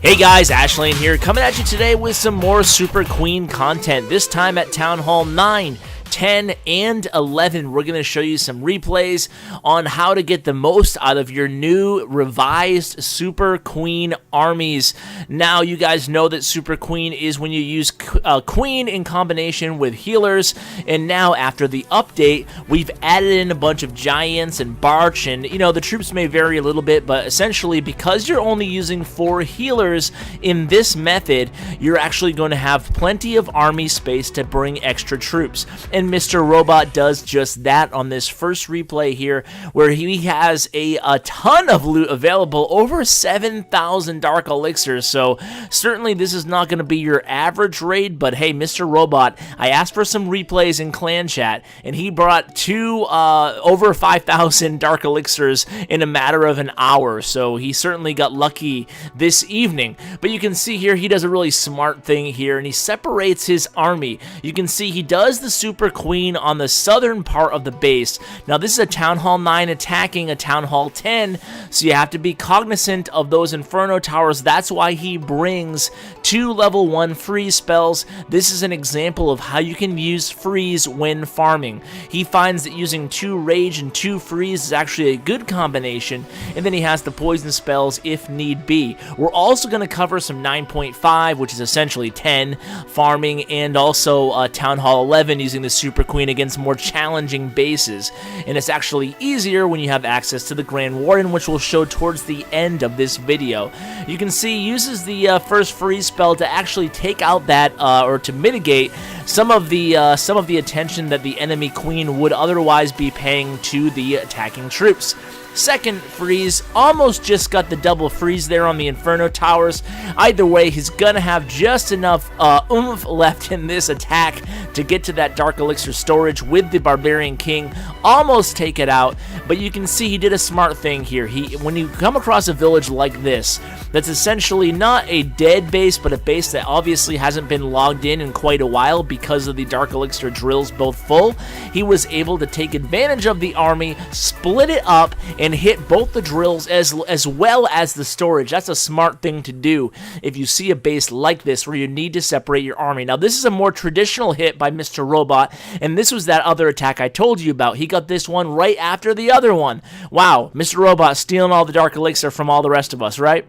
Hey guys, Ashlane here, coming at you today with some more Super Queen content, this time at Town Hall 9, 10, and 11. We're going to show you some replays on how to get the most out of your new revised Super Queen armies. Now, you guys know that Super Queen is when you use Queen in combination with healers, and now after the update, we've added in a bunch of Giants and Barch, and you know, the troops may vary a little bit, but essentially, because you're only using 4 healers in this method, you're actually going to have plenty of army space to bring extra troops. And Mr. Robot does just that on this first replay here, where he has a ton of loot available, over 7,000 dark elixirs. So certainly this is not going to be your average raid, but hey, Mr. Robot, I asked for some replays in clan chat, and he brought 2 over 5,000 dark elixirs in a matter of an hour. So he certainly got lucky this evening. But you can see here, he does a really smart thing here, and he separates his army. You can see he does the Super Queen on the southern part of the base. Now, this is a Town Hall 9 attacking a Town Hall 10, so you have to be cognizant of those Inferno Towers. That's why he brings 2 level 1 freeze spells. This is an example of how you can use freeze when farming. He finds that using 2 rage and 2 freeze is actually a good combination, and then he has the poison spells if need be. We're also going to cover some 9.5, which is essentially 10 farming, and also Town Hall 11 using the Super Queen against more challenging bases. And it's actually easier when you have access to the Grand Warden, which we'll show towards the end of this video. You can see he uses the first freeze spell to actually take out that or to mitigate some of the attention that the enemy queen would otherwise be paying to the attacking troops. Second freeze, almost just got the double freeze there on the Inferno Towers. Either way, he's gonna have just enough oomph left in this attack to get to that Dark Elixir storage with the Barbarian King, almost take it out. But you can see he did a smart thing here. When you come across a village like this, that's essentially not a dead base, but a base that obviously hasn't been logged in quite a while because of the Dark Elixir drills both full, he was able to take advantage of the army, split it up, and hit both the drills as well as the storage. That's a smart thing to do if you see a base like this where you need to separate your army. Now, this is a more traditional hit by Mr. Robot, and this was that other attack I told you about. He got this one right after the other one. Wow, Mr. Robot stealing all the Dark Elixir from all the rest of us, right?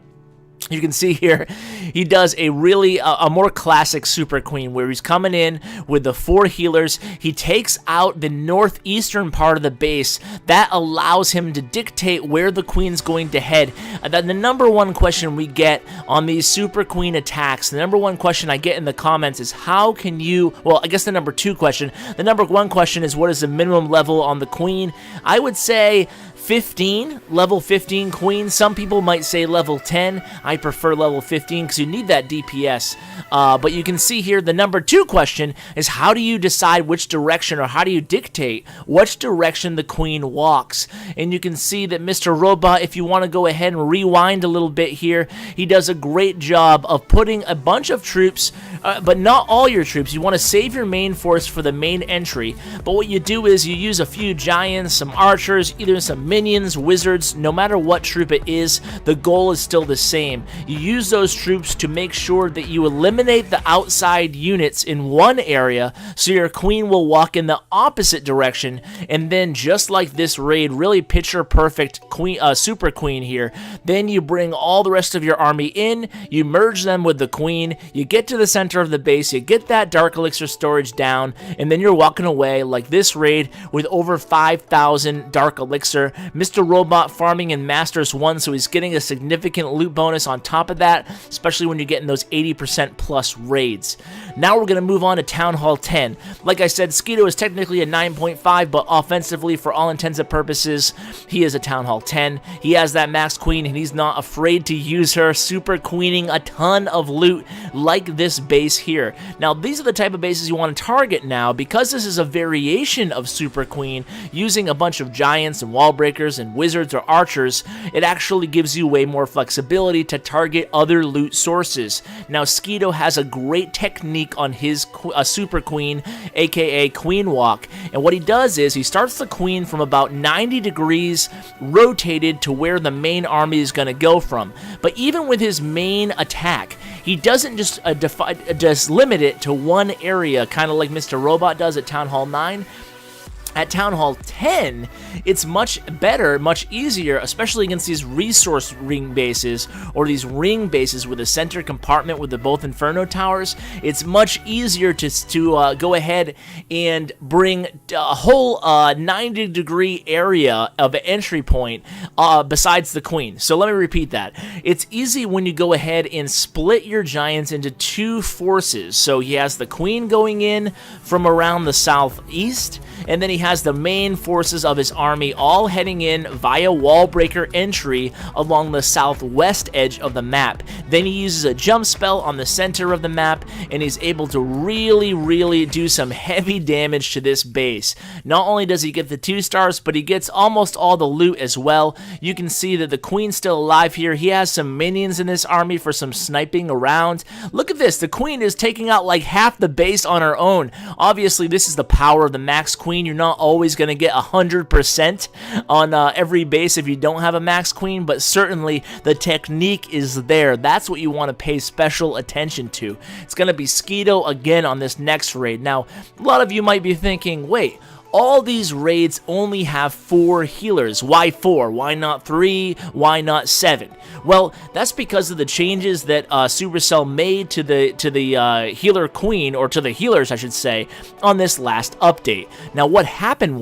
You can see here, he does a really, a more classic Super Queen, where he's coming in with the 4 healers. He takes out the northeastern part of the base. That allows him to dictate where the Queen's going to head. The number one question we get on these Super Queen attacks, the number one question I get in the comments is, how can you, well, I guess the number 2 question, the number 1 question is, what is the minimum level on the Queen? I would say 15, level 15 Queen. Some people might say level 10. I prefer level 15 because you need that DPS. But you can see here the number 2 question is, how do you decide which direction, or how do you dictate which direction the Queen walks? And you can see that Mr. Robot, if you want to go ahead and rewind a little bit here, he does a great job of putting a bunch of troops, but not all your troops. You want to save your main force for the main entry. But what you do is you use a few Giants, some Archers, either some minions, wizards. No matter what troop it is, the goal is still the same. You use those troops to make sure that you eliminate the outside units in one area, so your Queen will walk in the opposite direction. And then, just like this raid, really picture perfect Super Queen here, then you bring all the rest of your army in, you merge them with the Queen, you get to the center of the base, you get that Dark Elixir storage down, and then you're walking away like this raid with over 5,000 Dark Elixir. Mr. Robot farming in Masters 1, so he's getting a significant loot bonus on top of that, especially when you're getting those 80% plus raids. Now we're going to move on to Town Hall 10. Like I said, Skeeto is technically a 9.5, but offensively, for all intents and purposes, he is a Town Hall 10. He has that Max Queen, and he's not afraid to use her, Super Queening a ton of loot like this base here. Now, these are the type of bases you want to target now, because this is a variation of Super Queen, using a bunch of Giants and wall breakers breakers and wizards or archers, it actually gives you way more flexibility to target other loot sources. Now, Skeeto has a great technique on his Super Queen, aka Queen Walk, and what he does is he starts the Queen from about 90 degrees rotated to where the main army is going to go from. But even with his main attack, he doesn't just limit it to one area, kind of like Mr. Robot does at Town Hall 9. At Town Hall 10, it's much better, much easier, especially against these resource ring bases, or these ring bases with a center compartment with the both Inferno Towers. It's much easier to go ahead and bring a whole 90-degree area of an entry point besides the Queen. So let me repeat that. It's easy when you go ahead and split your giants into two forces. So he has the Queen going in from around the southeast, and then he has the main forces of his army all heading in via wall breaker entry along the southwest edge of the map. Then he uses a jump spell on the center of the map, and he's able to really do some heavy damage to this base. Not only does he get the 2 stars, but he gets almost all the loot as well. You can see that the Queen's still alive here. He has some minions in this army for some sniping around. Look at this, the Queen is taking out like half the base on her own. Obviously, this is the power of the Max Queen. You're not always going to get 100% on every base if you don't have a Max Queen, but certainly the technique is there. That's what you want to pay special attention to. It's going to be Skeeto again on this next raid. Now, a lot of you might be thinking, wait, all these raids only have 4 healers. Why 4? Why not 3? Why not 7? Well, that's because of the changes that Supercell made to the healer queen, or to the healers, I should say, on this last update. Now, what happened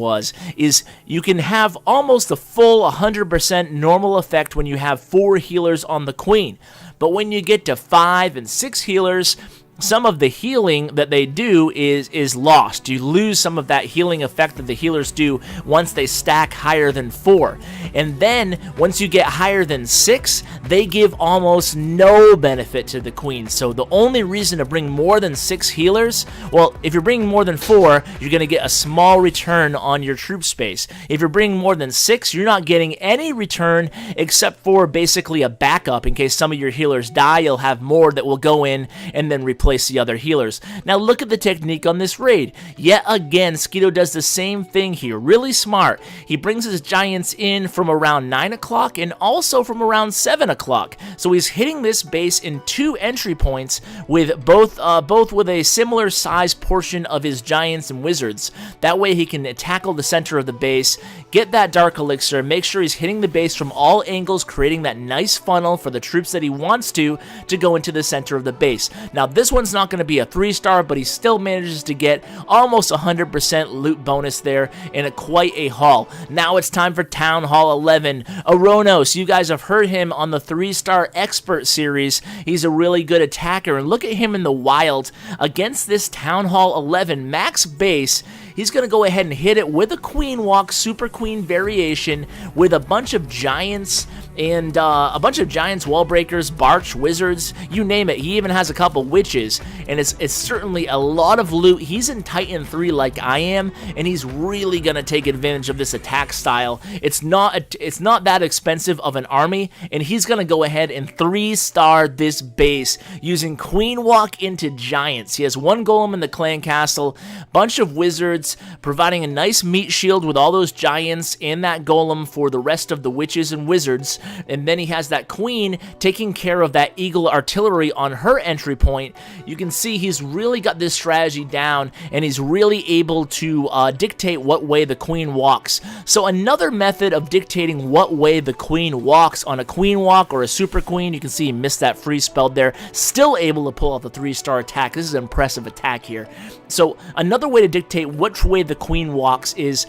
is you can have almost the full 100% normal effect when you have 4 healers on the queen. But when you get to 5 and 6 healers, some of the healing that they do is lost. You lose some of that healing effect that the healers do once they stack higher than 4. And then, once you get higher than 6, they give almost no benefit to the Queen. So the only reason to bring more than 6 healers, well, if you're bringing more than 4, you're going to get a small return on your troop space. If you're bringing more than 6, you're not getting any return except for basically a backup. In case some of your healers die, you'll have more that will go in and then replace the other healers. Now look at the technique on this raid. Yet again, Skeeto does the same thing here. Really smart. He brings his giants in from around 9 o'clock and also from around 7 o'clock. So he's hitting this base in 2 entry points with both with a similar size portion of his giants and wizards. That way he can tackle the center of the base, get that dark elixir, make sure he's hitting the base from all angles, creating that nice funnel for the troops that he wants to go into the center of the base. Now this one's not going to be a 3-star, but he still manages to get almost 100% loot bonus there in quite a haul. Now it's time for Town Hall 11. Aronos, you guys have heard him on the 3-star expert series. He's a really good attacker, and look at him in the wild against this Town Hall 11 max base. He's going to go ahead and hit it with a Queen Walk, Super Queen variation, with a bunch of giants and wall breakers, Barch, wizards, you name it. He even has a couple witches, and it's certainly a lot of loot. He's in Titan 3 like I am, and he's really going to take advantage of this attack style. It's not that expensive of an army, and he's going to go ahead and 3-star this base using Queen Walk into giants. He has 1 golem in the clan castle, bunch of wizards, providing a nice meat shield with all those giants and that golem for the rest of the witches and wizards. And then he has that queen taking care of that eagle artillery on her entry point. You can see he's really got this strategy down, and he's really able to dictate what way the queen walks. So another method of dictating what way the queen walks on a Queen Walk or a Super Queen, you can see he missed that free spell there, still able to pull out the 3-star attack. This is an impressive attack here. So another way to dictate which way the queen walks is,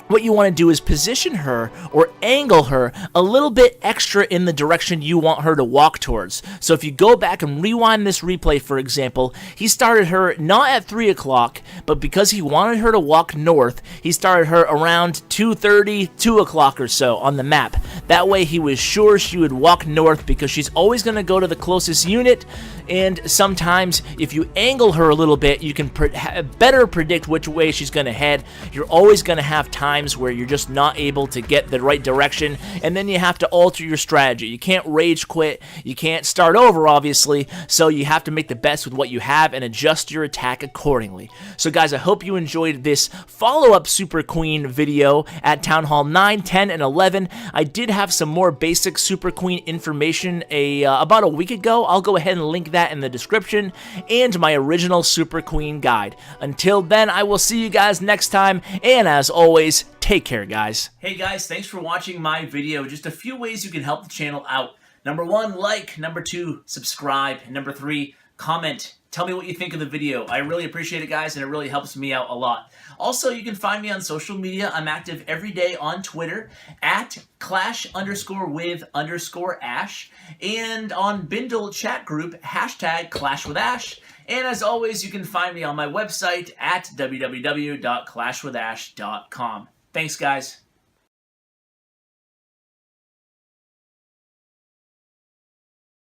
what you want to do is position her or angle her a little bit extra in the direction you want her to walk towards. So if you go back and rewind this replay, for example, he started her not at 3 o'clock, but because he wanted her to walk north, he started her around 2:30, 2 o'clock or so on the map. That way he was sure she would walk north because she's always going to go to the closest unit, and sometimes if you angle her a little bit, you can better predict which way she's going to head. You're always going to have times where you're just not able to get the right direction, and then you have to alter your strategy. You can't rage quit, you can't start over obviously, so you have to make the best with what you have and adjust your attack accordingly. So guys, I hope you enjoyed this follow-up Super Queen video at Town Hall 9, 10, and 11. I did have some more basic Super Queen information about a week ago. I'll go ahead and link that in the description, and my original Super Queen guide. Until then, I will see you guys next time, and as always, take care, guys. Hey guys, thanks for watching my video. Just a few ways you can help the channel out. Number 1, like. Number 2, subscribe. And number 3, comment. Tell me what you think of the video. I really appreciate it, guys, and it really helps me out a lot. Also, you can find me on social media. I'm active every day on Twitter at @clash_with_ash, and on Bindle chat group #ClashWithAsh. And as always, you can find me on my website at www.clashwithash.com. Thanks, guys.